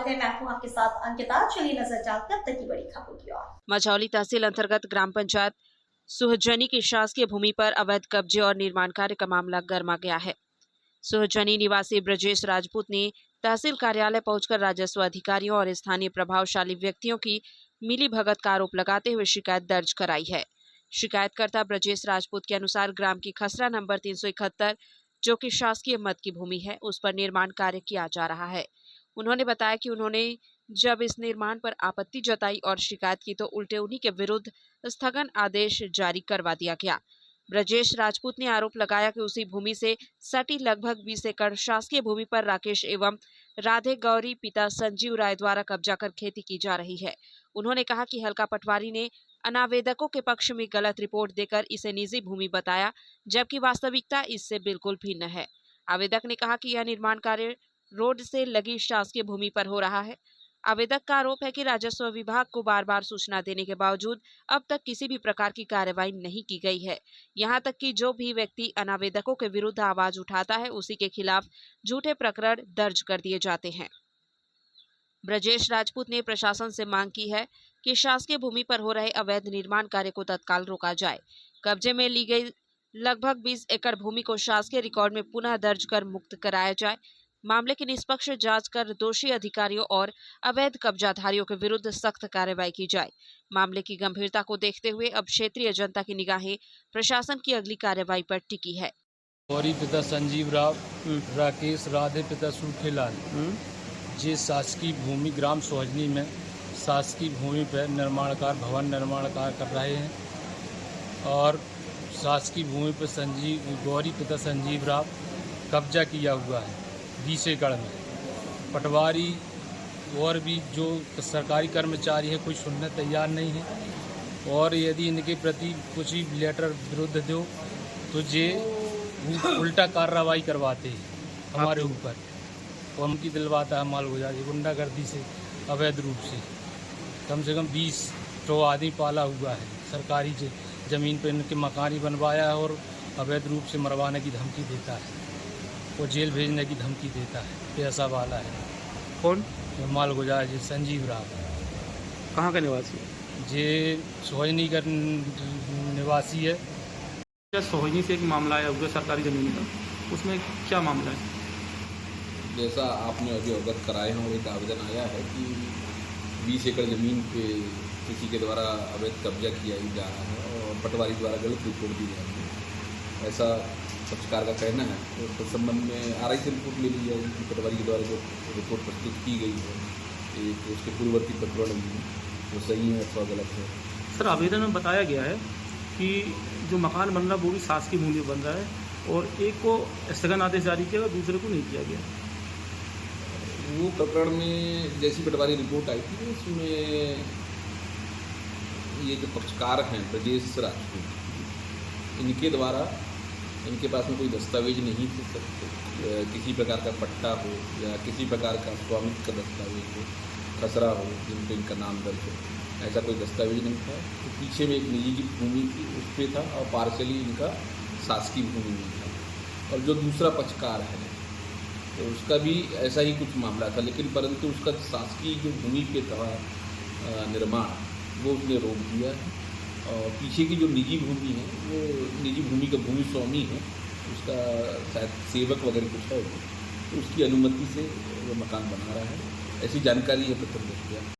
स्वागत है। मैं हूं आपके साथ अंकिता। चलिए नजर डालते हैं अब तक की बड़ी खबरों की ओर। मझौली तहसील अंतर्गत ग्राम पंचायत सुहजनी की शासकीय भूमि पर अवैध कब्जे और निर्माण कार्य का मामला गर्मा गया है। सुहजनी निवासी ब्रजेश राजपूत ने तहसील कार्यालय पहुंचकर राजस्व अधिकारियों और स्थानीय प्रभावशाली व्यक्तियों की मिलीभगत का आरोप लगाते हुए शिकायत दर्ज कराई है। शिकायतकर्ता ब्रजेश राजपूत के अनुसार ग्राम की खसरा नंबर 371, जो कि शासकीय मद की भूमि है, उस पर निर्माण कार्य किया जा रहा है। उन्होंने बताया कि उन्होंने जब इस निर्माण पर आपत्ति जताई और शिकायत की तो उल्टे उन्हीं के विरुद्ध स्थगन आदेश जारी करवा दिया गया। ब्रजेश राजपूत ने आरोप लगाया कि उसी भूमि से सटी लगभग 20 एकड़ शासकीय भूमि पर राकेश एवं राधे गौरी पिता संजीव राय द्वारा कब्जा कर खेती की जा रही है। उन्होंने कहा कि हल्का पटवारी ने अनावेदकों के पक्ष में गलत रिपोर्ट देकर इसे निजी भूमि बताया, जबकि वास्तविकता इससे बिल्कुल भिन्न है। आवेदक ने कहा कि यह निर्माण कार्य रोड से लगी शासकीय भूमि पर हो रहा है। आवेदक का आरोप है कि राजस्व विभाग को बार बार सूचना देने के बावजूद अब तक किसी भी प्रकार की कार्रवाई नहीं की गई है। यहां तक कि जो भी व्यक्ति अनावेदकों के विरुद्ध आवाज उठाता है, उसी के खिलाफ झूठे प्रकरण दर्ज कर दिए जाते हैं। ब्रजेश राजपूत ने प्रशासन से मांग की है कि शासकीय भूमि पर हो रहे अवैध निर्माण कार्य को तत्काल रोका जाए। कब्जे में ली गई लगभग 20 एकड़ भूमि को शासकीय रिकॉर्ड में पुनः दर्ज कर मुक्त कराया जाए। मामले की निष्पक्ष जांच कर दोषी अधिकारियों और अवैध कब्जाधारियों के विरुद्ध सख्त कार्रवाई की जाए। मामले की गंभीरता को देखते हुए अब क्षेत्रीय जनता की निगाहें प्रशासन की अगली कार्रवाई पर टिकी है। गौरी पिता संजीव राव, राकेश राधे पिता सूखेलाल जी शासकीय भूमि ग्राम सुहजनी में शासकीय भूमि पर भवन निर्माण कार्य कर रहे हैं और शासकीय भूमि पर गौरी पिता संजीव राव कब्जा किया हुआ है 20 एकड़ में। पटवारी और भी जो सरकारी कर्मचारी हैं कोई सुनने तैयार नहीं है और यदि इनके प्रति कुछ ही लेटर विरुद्ध दो तो ये उल्टा कार्रवाई करवाते हैं हमारे ऊपर। वो हमकी दिलवाता है मालगुजारी गुंडागर्दी से अवैध रूप से कम 20 तो आदमी पाला हुआ है। सरकारी ज़मीन पर इनके मकान ही बनवाया है और अवैध रूप से मरवाने की धमकी देता है, वो जेल भेजने की धमकी देता है। पैसा वाला है। कौन? मालगुजार जी संजीव राव। कहाँ का निवासी है? ये सोहजनी का निवासी है। सोहजनी से एक मामला आया हुआ सरकारी ज़मीन का, उसमें क्या मामला है? जैसा आपने अभी अवगत कराए हैं, एक आवेदन आया है कि 20 एकड़ ज़मीन पे किसी के द्वारा अवैध कब्जा किया जा रहा है और पटवारी द्वारा गलत रिपोर्ट दी जा रही है, ऐसा पक्षकार का कहना है। तो इस संबंध में आरआई से रिपोर्ट ले ली जाएगी कि पटवारी के द्वारा जो रिपोर्ट प्रस्तुत की गई है एक उसके पूर्ववर्ती प्रकरण में वो सही है अथवा गलत है। सर, आवेदन में बताया गया है कि जो मकान बन रहा है वो भी शासकीय भूमि बन रहा है और एक को स्थगन आदेश जारी किया और दूसरे को नहीं किया गया। वो प्रकरण में जैसी पटवारी रिपोर्ट आई थी उसमें ये जो पक्षकार हैं ब्रजेश राजपूत, इनके द्वारा इनके पास में कोई दस्तावेज नहीं थे, किसी प्रकार का पट्टा हो या किसी प्रकार का स्वामित्व का दस्तावेज हो, खसरा हो जिन पर इनका नाम दर्ज हो, ऐसा कोई दस्तावेज नहीं था। तो पीछे में एक निजी की भूमि थी उस पर था और पार्शली इनका शासकीय भूमि में था। और जो दूसरा पक्षकार है तो उसका भी ऐसा ही कुछ मामला था, लेकिन परंतु उसका शासकीय जो भूमि पे था निर्माण वो उसने रोक दिया है और पीछे की जो निजी भूमि है वो निजी भूमि का भूमि स्वामी है, उसका शायद सेवक वगैरह कुछ है, तो उसकी अनुमति से वो मकान बना रहा है, ऐसी जानकारी है प्रथम दृष्टया।